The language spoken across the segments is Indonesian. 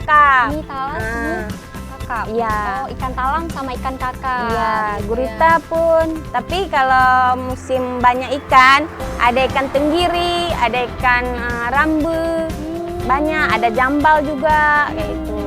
kakap. Ini talang, ini kakap. Iya. Oh, ikan talang sama ikan kakap. Iya, gitu gurita pun. Tapi kalau musim banyak ikan, ada ikan tenggiri, ada ikan rambe, banyak. Ada jambal juga, kayak itu.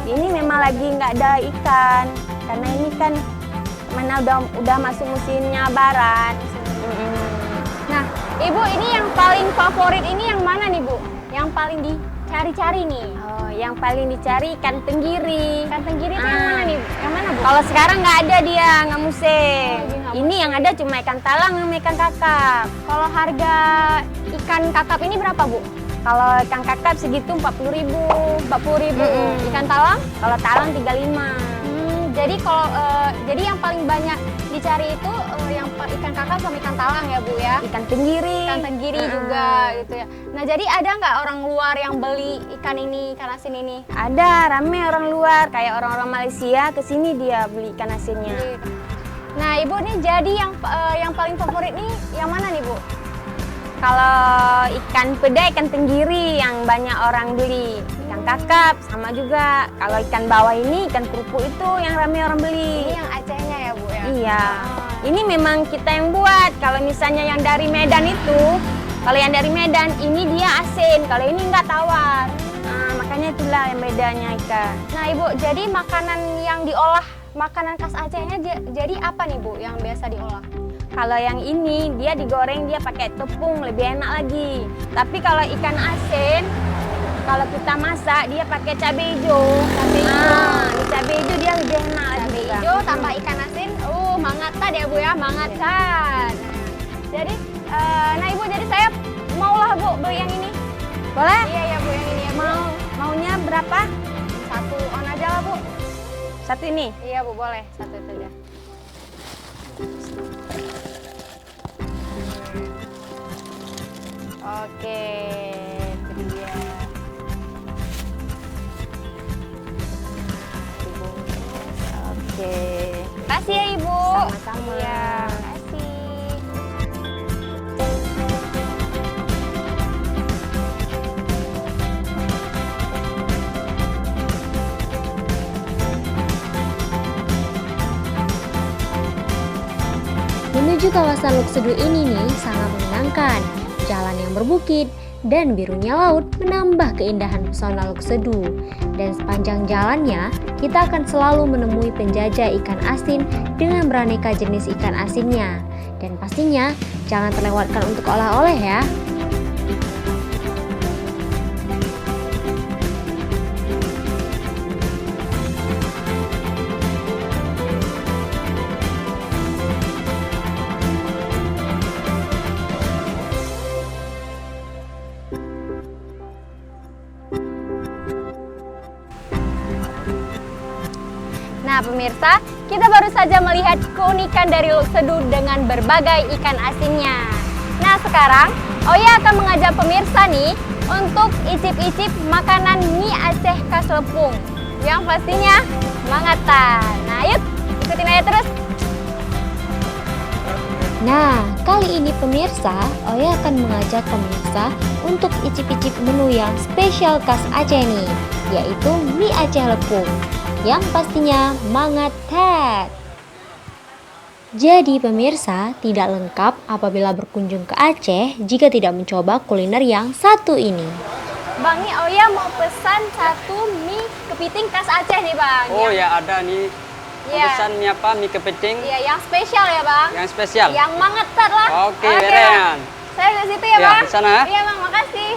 Ini memang lagi nggak ada ikan, karena ini kan mana udah masuk musimnya barat. Nah, Ibu, ini yang paling favorit ini yang mana nih, Bu? Yang paling dicari-cari nih? Oh, yang paling dicari ikan tenggiri. Ikan tenggiri itu yang mana nih? Yang mana, Bu? Kalau sekarang nggak ada dia, nggak musim. Oh, dia nggak Ini yang ada cuma ikan talang sama ikan kakap. Kalau harga ikan kakap ini berapa, Bu? Kalau ikan kakap segitu 40.000. 40.000. Ikan talang? Kalau talang 35. Jadi kalau jadi yang paling banyak dicari itu yang ikan kakap sama ikan talang ya, Bu ya? Ikan tenggiri. Ikan tenggiri juga gitu ya. Nah, jadi ada nggak orang luar yang beli ikan ini, ikan asin ini? Ada, rame orang luar, kayak orang-orang Malaysia kesini dia beli ikan asinnya. Nah, Ibu nih jadi yang paling favorit nih yang mana nih, Bu? Kalau ikan peda, ikan tenggiri yang banyak orang beli. Ikan kakap sama juga. Kalau ikan bawah ini, ikan kerupuk itu yang rame orang beli. Ini yang Acehnya ya, Bu ya? Iya. Ini memang kita yang buat. Kalau misalnya yang dari Medan itu, kalau yang dari Medan ini dia asin. Kalau ini nggak tawar. Nah, makanya itulah yang bedanya ikan. Nah, Ibu, jadi makanan yang diolah, makanan khas Acehnya jadi apa nih, Bu, yang biasa diolah? Kalau yang ini dia digoreng, dia pakai tepung, lebih enak lagi. Tapi kalau ikan asin, kalau kita masak dia pakai cabai hijau. Cabai hijau. Di cabai hijau dia lebih enak lagi. Cabai hijau tambah ikan asin, mangatan ya, Bu ya, mangatan. Jadi, nah Ibu, jadi saya maulah, Bu, beli yang ini. Boleh? Iya, ya, Bu, yang ini ya, Bu. Maunya berapa? Satu on aja lah, Bu. Satu ini? Iya, Bu, boleh. Satu itu aja. Oke, itu dia. Oke. Kasih ya, Ibu. Sama-sama. Iya, kasih. Menuju kawasan Luk Sedu ini nih sangat menyenangkan. Jalan yang berbukit dan birunya laut menambah keindahan pesona Luk Sedu. Dan sepanjang jalannya, kita akan selalu menemui penjajah ikan asin dengan beraneka jenis ikan asinnya. Dan pastinya, jangan terlewatkan untuk oleh-oleh ya. Nah, pemirsa, kita baru saja melihat keunikan dari Luk Sedu dengan berbagai ikan asinnya. Nah, sekarang Oya akan mengajak pemirsa nih untuk icip-icip makanan mie Aceh khas Lepung yang pastinya mangatan. Nah, yuk ikutin aja terus. Nah, kali ini pemirsa, Oya akan mengajak pemirsa untuk icip-icip menu yang spesial khas Aceh nih, yaitu mie Aceh Lepung, yang pastinya mangatan. Jadi pemirsa, tidak lengkap apabila berkunjung ke Aceh jika tidak mencoba kuliner yang satu ini. Bang, nih Oya mau pesan satu mie kepiting khas Aceh nih, Bang. Oh ya, ada nih. Iya. Pesan mie apa? Mie kepiting? Iya, yang spesial ya, Bang. Yang spesial? Yang mangatan lah. Oke, Bang. Beren. Saya ke situ ya, Ya, Bang. di sana. Iya, Bang, makasih.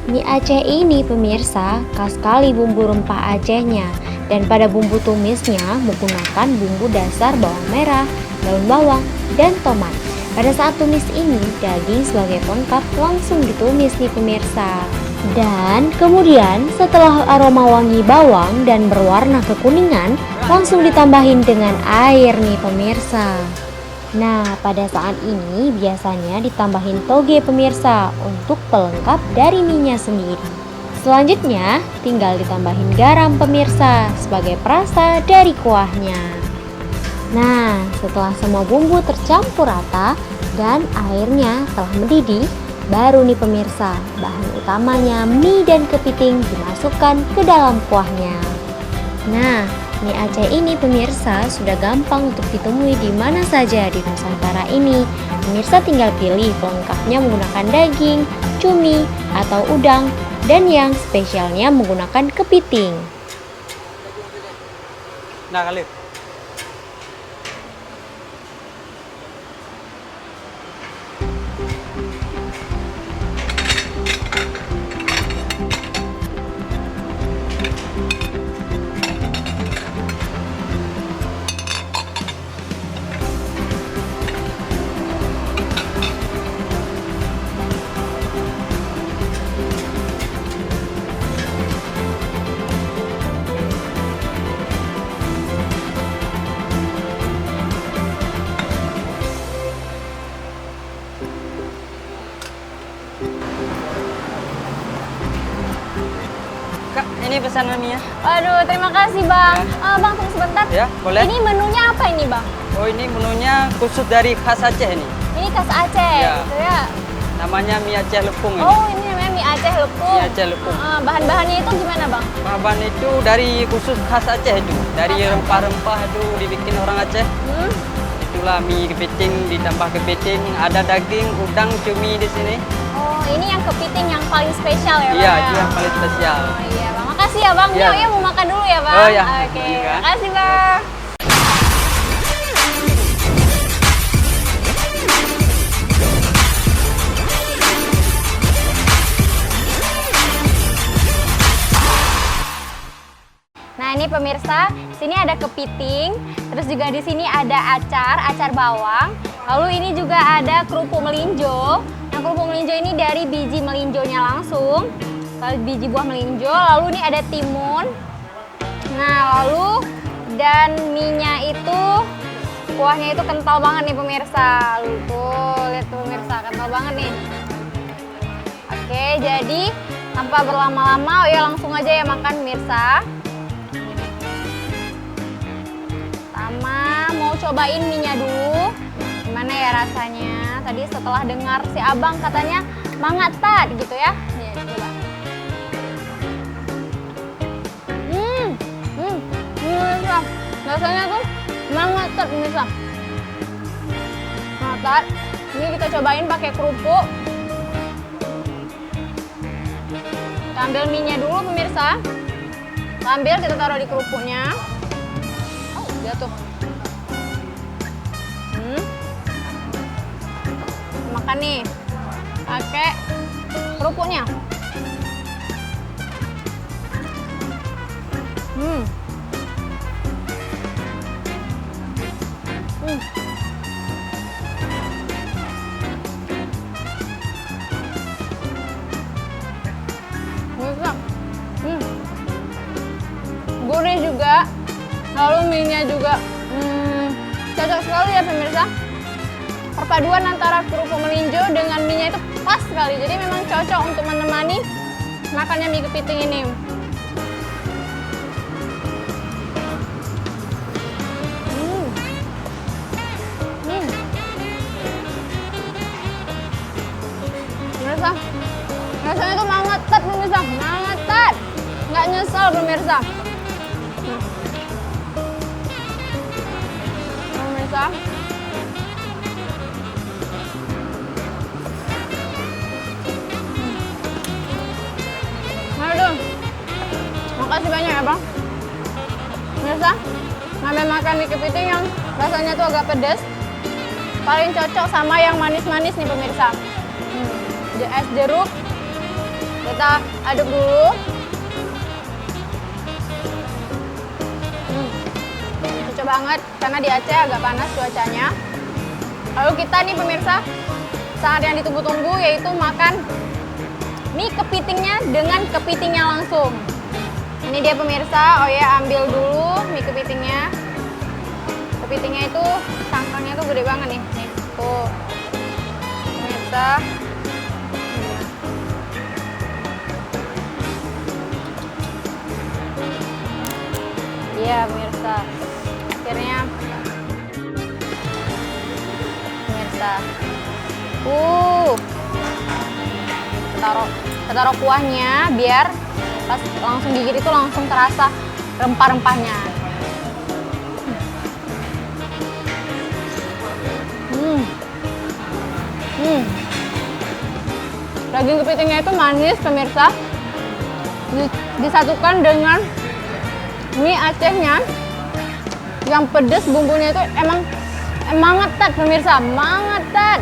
Mie Aceh ini pemirsa, khas sekali bumbu rempah Acehnya. Dan pada bumbu tumisnya menggunakan bumbu dasar bawang merah, daun bawang, dan tomat. Pada saat tumis ini, daging sebagai pelengkap langsung ditumis nih pemirsa. Dan kemudian setelah aroma wangi bawang dan berwarna kekuningan, langsung ditambahin dengan air nih pemirsa. Nah, pada saat ini biasanya ditambahin toge pemirsa untuk pelengkap dari mie-nya sendiri. Selanjutnya, tinggal ditambahin garam pemirsa sebagai perasa dari kuahnya. Nah, setelah semua bumbu tercampur rata dan airnya telah mendidih, Baru nih pemirsa, bahan utamanya mie dan kepiting dimasukkan ke dalam kuahnya. Nah, mie Aceh ini pemirsa sudah gampang untuk ditemui di mana saja di Nusantara ini. Pemirsa tinggal pilih pelengkapnya menggunakan daging, cumi, atau udang, dan yang spesialnya menggunakan kepiting. Nah kali. Kak, ini pesanan mie-nya. Waduh, terima kasih Bang. Bang, tunggu sebentar. Ya, boleh. Ini menunya apa ini Bang? Oh, ini menunya khusus dari khas Aceh ini. Ini khas Aceh, Ya. gitu ya? Namanya mie Aceh lepung ini. Oh, ini namanya mie Aceh lepung. Mie Aceh lepung. Bahan-bahannya itu gimana Bang? Bahan itu dari khusus khas Aceh itu. Dari rempah-rempah itu dibikin orang Aceh. Hmm? Itulah mie kepiting ditambah kepiting, ada daging, udang, cumi di sini. Oh, ini yang kepiting yang paling spesial ya Bang? Iya, ya? itu yang paling spesial. Oh iya Bang, makasih ya Bang. Iya. Yuk, mau makan dulu ya Bang? Oh, iya. Oke, Juga. makasih Bang. Nah ini pemirsa, sini ada kepiting, terus juga di sini ada acar bawang. Lalu ini juga ada kerupuk melinjo. Nah kerupuk melinjo ini dari biji melinjonya langsung, lalu biji buah melinjo. Lalu ini ada timun. Nah lalu dan mie-nya itu kuahnya itu kental banget nih pemirsa. Tuh lihat tuh pemirsa, kental banget nih. Oke, jadi tanpa berlama-lama, ya langsung aja ya makan pemirsa. Mau cobain mie-nya dulu, gimana ya rasanya. Tadi setelah dengar si abang katanya mangatat gitu ya. Nih, coba. Pemirsa, rasanya tuh mangatat pemirsa. Mangatat. Ini kita cobain pakai kerupuk. Kita ambil mie-nya dulu pemirsa. Kita ambil, kita taruh di kerupuknya. Oh, jatuh. Makan nih pakai kerupuknya. Bisa. Gurih juga, lalu mie-nya juga cocok sekali ya pemirsa. Perpaduan antara kerupuk melinjo dengan mie-nya itu pas sekali. Jadi memang cocok untuk menemani makannya mie kepiting ini. Pemirsa, rasanya tuh mangetat pemirsa, mangetat. Nggak nyesel pemirsa. Pemirsa. Aduh, makasih banyak ya Bang. Pemirsa, ngambil makan mie kepiting yang rasanya tuh agak pedas. Paling cocok sama yang manis-manis nih pemirsa. Es jeruk, kita aduk dulu. Cocok banget karena di Aceh agak panas cuacanya. Lalu kita nih pemirsa, saat yang ditunggu-tunggu yaitu makan mie kepitingnya dengan kepitingnya langsung. Ini dia pemirsa, oh ya ambil dulu mie kepitingnya. Kepitingnya itu sangkangnya tuh gede banget nih. Nih, tuh. Pemirsa. Iya pemirsa. Akhirnya pemirsa. Kita taruh kuahnya biar pas langsung digigit itu langsung terasa rempah-rempahnya. Daging kepitingnya itu manis pemirsa, disatukan dengan mie Acehnya yang pedas, bumbunya itu emang ngetat pemirsa, ngetat.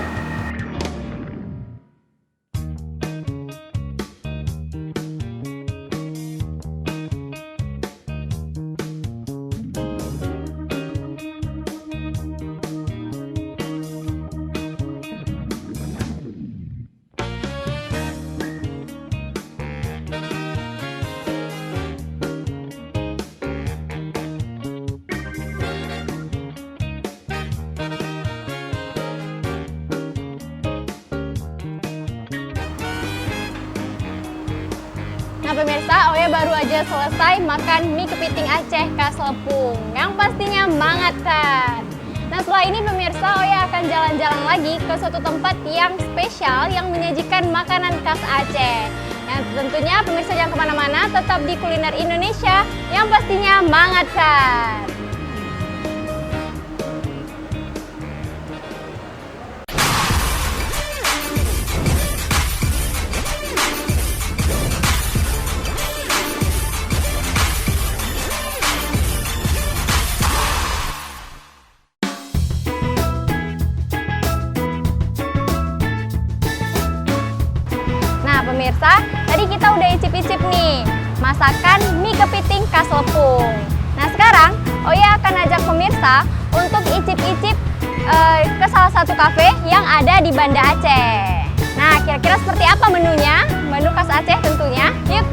Nah pemirsa, Oya baru aja selesai makan mie kepiting Aceh khas Lepung yang pastinya mengatan. Nah setelah ini pemirsa, Oya akan jalan-jalan lagi ke suatu tempat yang spesial yang menyajikan makanan khas Aceh. Yang tentunya pemirsa jangan kemana-mana, tetap di Kuliner Indonesia yang pastinya mengatan. Pemirsa, tadi kita udah icip-icip nih masakan mie kepiting khas Lepung. Nah sekarang Oya akan ajak pemirsa untuk icip-icip ke salah satu kafe yang ada di Banda Aceh. Nah kira-kira seperti apa menunya? Menu khas Aceh tentunya. Yuk!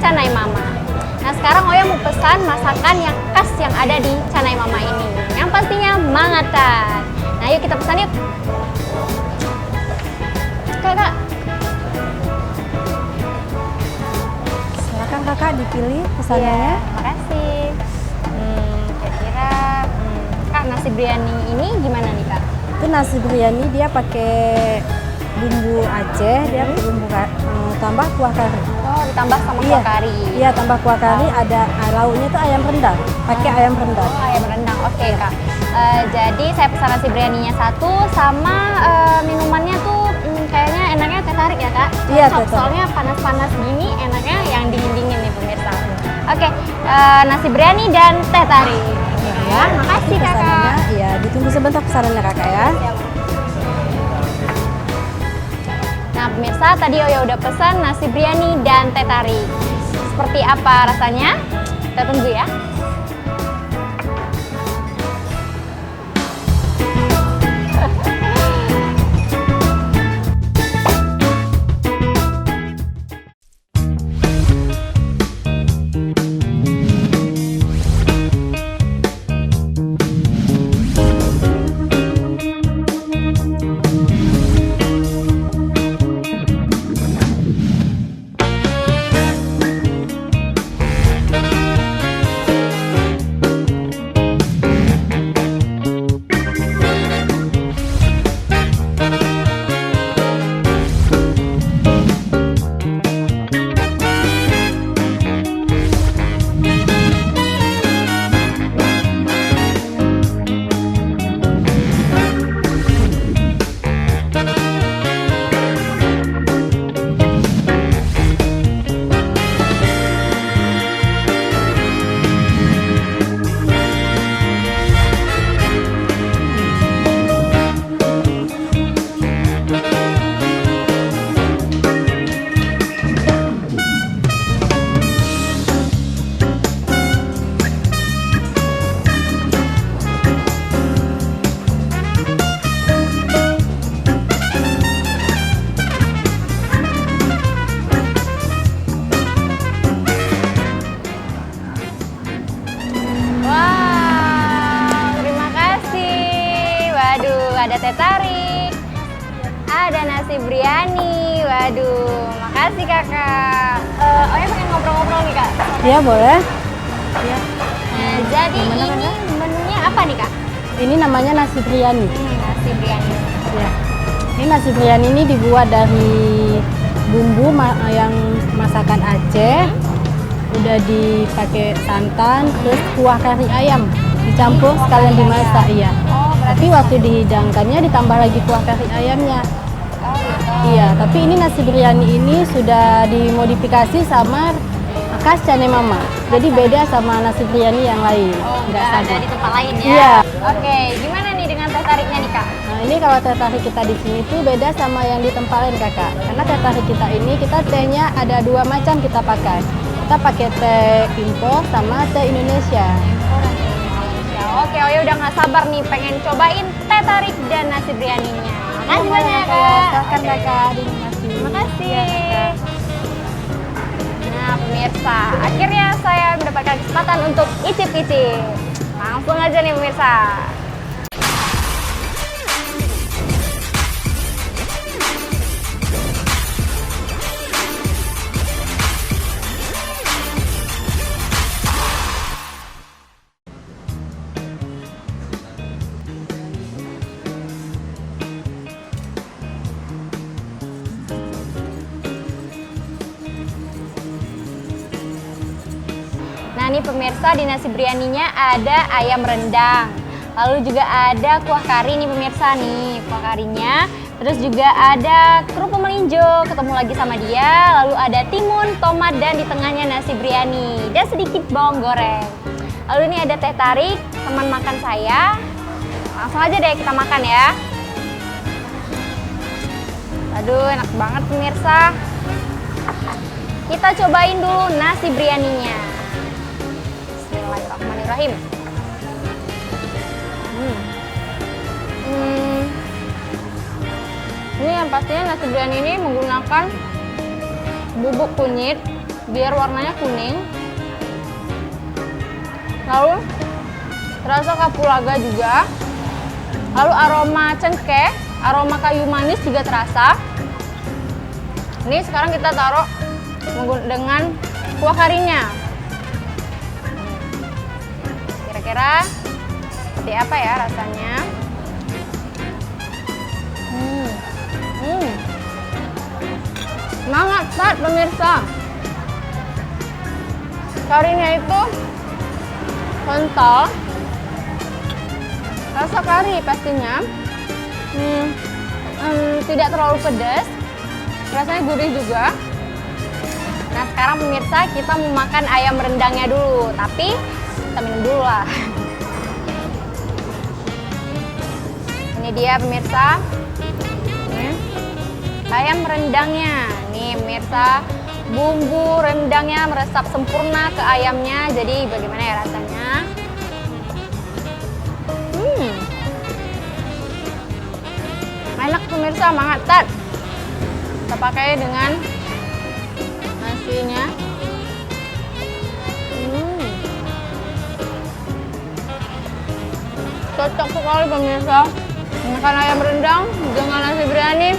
Canai Mama. Nah sekarang Oya mau pesan masakan yang khas yang ada di Canai Mama ini, yang pastinya mengatan. Nah yuk kita pesan yuk. Kakak. Silakan kakak dipilih pesanannya. Ya, makasih. Kira-kira kak nasi biryani ini gimana nih kak? Itu nasi biryani dia pakai bumbu Aceh, dia bumbu tambah kuah kari. Oh, ditambah sama kuah kari. Iya, tambah kuah kari, ada lauknya itu ayam rendang, pakai ayam rendang. Oh, ayam rendang. Oke, Kak. Jadi saya pesan nasi biryaninya satu sama minumannya tuh kayaknya enaknya teh tarik ya, Kak? Iya, teh tarik. Soalnya panas-panas gini enaknya yang dingin-dingin nih pemirsa. Oke, nasi biryani dan teh tarik. Ya, makasih Kakak. Iya, ditunggu sebentar pesanannya Kakak ya. Nah pemirsa, tadi Oya udah pesan nasi biryani dan teh tarik. Seperti apa rasanya? Kita tunggu ya. Waduh, makasih kakak. Oya pengen ngobrol-ngobrol nih kak. Iya boleh. Iya. Nah, jadi ini menunya apa nih kak? Ini namanya nasi biryani. Nasi biryani. Ya. Ini nasi biryani ini dibuat dari bumbu yang masakan Aceh. Udah dipakai santan, terus kuah kari ayam dicampur sekalian dimasak. Iya. Oh, berarti Tapi waktu dihidangkannya ditambah lagi kuah kari ayamnya. Iya, tapi ini nasi biryani ini sudah dimodifikasi sama khas Cane Mama. Jadi beda sama nasi biryani yang lain. nggak ada di tempat lain ya? Iya. Oke, gimana nih dengan teh tariknya nih kak? Nah, ini kalau teh tarik kita di sini tuh beda sama yang di tempat lain, Kakak. Karena teh tarik kita ini kita tehnya ada 2 macam kita pakai. Kita pakai teh impor sama teh Indonesia. Ya, oke, Oya udah nggak sabar nih pengen cobain teh tarik dan nasi biryaninya. Makasih banyak ya kak. Silakan Kakak dinikmati. Terima kasih. Iya, Kakak. Nah pemirsa, akhirnya saya mendapatkan kesempatan untuk icip-icip. Langsung aja nih pemirsa. Nah ini pemirsa, di nasi biryaninya ada ayam rendang. Lalu juga ada kuah kari nih pemirsa nih, kuah karinya. Terus juga ada kerupuk melinjo, ketemu lagi sama dia. Lalu ada timun, tomat, dan di tengahnya nasi biryani. Dan sedikit bawang goreng. Lalu ini ada teh tarik, teman makan saya. Langsung aja deh kita makan ya. Aduh enak banget pemirsa. Kita cobain dulu nasi biryaninya. Bismillahirrahmanirrahim. Ini yang pastinya nasi biryani ini menggunakan bubuk kunyit biar warnanya kuning. Lalu rasa kapulaga juga. Lalu aroma cengkeh, aroma kayu manis juga terasa. Ini sekarang kita taruh dengan kuah karinya. Kira-kira seperti apa ya rasanya? Sangat pemirsa. Karinya itu kental. Rasa kari pastinya. Tidak terlalu pedas. Rasanya gurih juga. Nah sekarang pemirsa kita mau makan ayam rendangnya dulu. Tapi kita minum dulu lah. Ini dia pemirsa. Ayam rendangnya. Nih pemirsa, bumbu rendangnya meresap sempurna ke ayamnya. Jadi bagaimana ya rasanya? Enak pemirsa, mantap. Kita pakai dengan nasinya. Cocok sekali pemirsa. Makan ayam rendang dengan nasi biryani.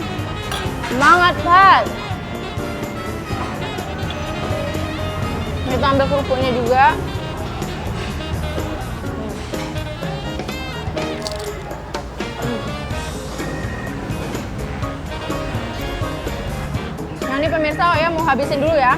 Semangat, Pat. Kita ambil kerupuknya juga. Nah ini pemirsa, Oya mau habisin dulu ya.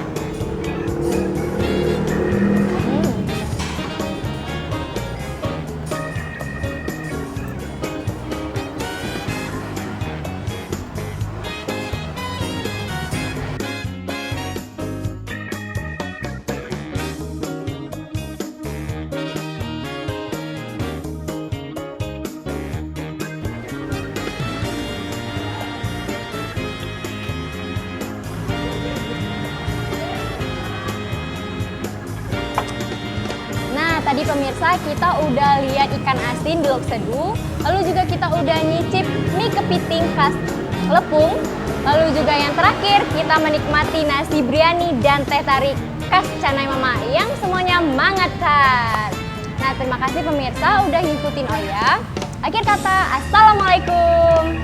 Tadi pemirsa kita udah lihat ikan asin di Lok Sedu, lalu juga kita udah nyicip mie kepiting khas Lepung, lalu juga yang terakhir kita menikmati nasi biryani dan teh tarik khas Cane Mama yang semuanya mangatan. Nah terima kasih pemirsa udah ngikutin Oya. Akhir kata, assalamualaikum.